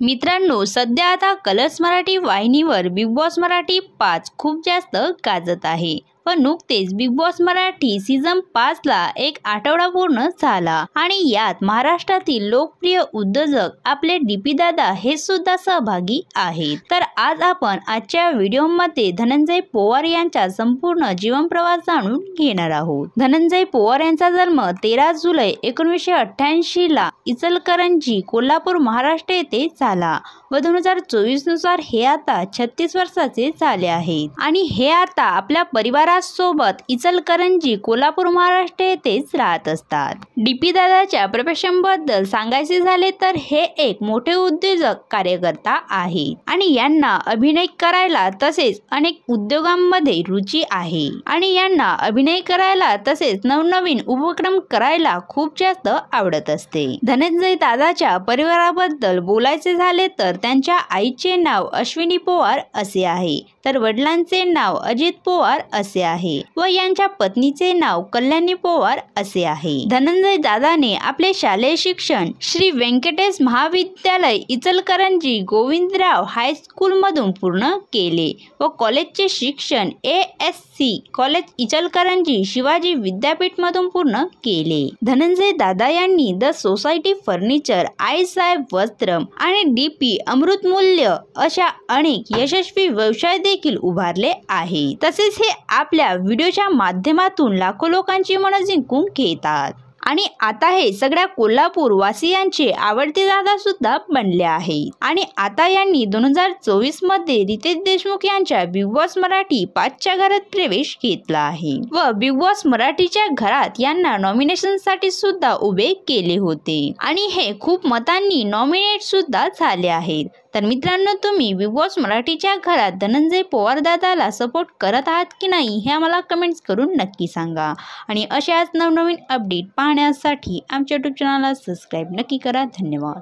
मित्रांनो, सध्या आता कलर्स मराठी वाहिनीवर बिग बॉस मराठी 5 खूप जास्त गाजत आहे। पण नुकतेच बिग बॉस मराठी सीझन 5 ला एक आठवडा पूर्ण झाला आणि यात महाराष्ट्रातील लोकप्रिय उद्योजक आपले डीपी दादा हे सुद्धा सहभागी आहेत। तर आज आपण आजच्या व्हिडिओमध्ये धनंजय पोवार यांचा संपूर्ण जीवन प्रवास जाणून घेणार आहोत। धनंजय पोवार यांचा जन्म 13 जुलै 1988 ला इचलकरंजी, कोल्हापूर, महाराष्ट्र येथे झाला व 2024 नुसार हे आता 36 वर्षाचे झाले आहेत आणि हे आता आपल्या परिवारासोबत इचलकरंजी, कोल्हापूर, महाराष्ट्र येथेच राहत असतात। डीपी दादाच्या प्रोफेशनबद्दल सांगायचे झाले तर हे एक मोठे उद्योजक कार्यकर्ता आहेत आणि यांना अभिनय करायला तसेच अनेक उद्योगांमध्ये रुची आहे आणि यांना अभिनय करायला तसेच नवनवीन उपक्रम करायला खूप जास्त आवडत असते। धनंजय दादाच्या परिवाराबद्दल बोलायचे झाले तर त्यांच्या आईचे नाव अश्विनी पोवार असे आहे, तर वडिलांचे नाव अजित पोवार असे आहे व यांच्या पत्नीचे नाव कल्याणी पोवार असे आहे। धनंजय दादाने आपले शालेय शिक्षण श्री व्यंकटेश महाविद्यालय इचलकरंजी गोविंदराव हायस्कूल मधून पूर्ण केले व कॉलेजचे शिक्षण ASC कॉलेज इचलकरंजी शिवाजी विद्यापीठ मधून पूर्ण केले। धनंजय दादा यांनी द सोसायटी फर्निचर, आई साहेब वस्त्रम आणि डीपी अमृतमूल्य अशा अनेक यशस्वी व्यवसाय देखील उभारले आहे। तसेच हे आपल्या व्हिडिओच्या माध्यमातून लाखो लोकांची मन जिंकून घेतात आणि आता हे सगळ्या कोल्हापूर वासियांचे आवडते दादा सुद्धा बनले आहेत आणि आता यांनी 2024 मध्ये रितेश देशमुख यांच्या बिग बॉस मराठी 5 च्या घरात प्रवेश घेतला आहे व बिग बॉस मराठीच्या घरात यांना नॉमिनेशन साठी सुद्धा उभे केले होते आणि हे खूप मतांनी नॉमिनेट सुद्धा झाले आहेत। तर मित्रांनो, तुम्ही बिग बॉस मराठीच्या घरात धनंजय पोवार दादाला सपोर्ट करत आहात की नाही हे आम्हाला कमेंट्स करून नक्की सांगा आणि अशाच नवनवीन अपडेट पाहण्यासाठी आमच्या YouTube चॅनलला सबस्क्राईब नक्की करा। धन्यवाद।